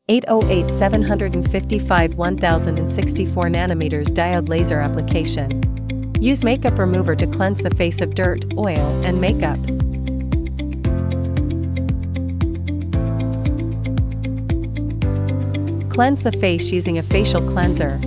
808-755-1064nm Diode Laser Application. Use makeup remover to cleanse the face of dirt, oil, and makeup. Cleanse the face using a facial cleanser.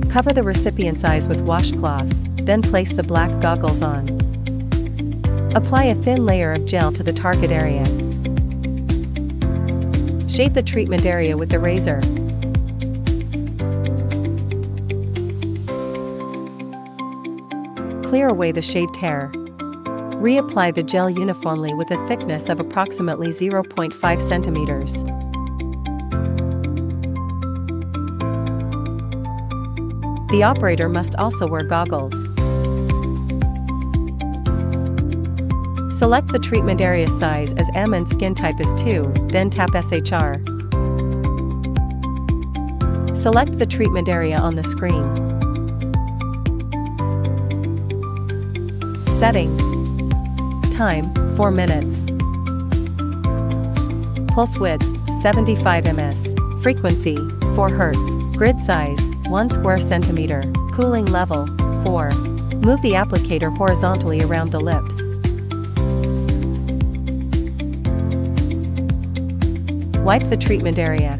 Cover the recipient's eyes with washcloths, then place the black goggles on. Apply a thin layer of gel to the target area. Shave the treatment area with the razor. Clear away the shaved hair. Reapply the gel uniformly with a thickness of approximately 0.5 centimeters. The operator must also wear goggles. Select the treatment area size as M and skin type as 2, then tap SHR. Select the treatment area on the screen. Settings. Time, 4 minutes. Pulse width, 75 ms. Frequency, 4 Hz. Grid size, 1 square centimeter. Cooling level, 4. Move the applicator horizontally around the lips. Wipe the treatment area.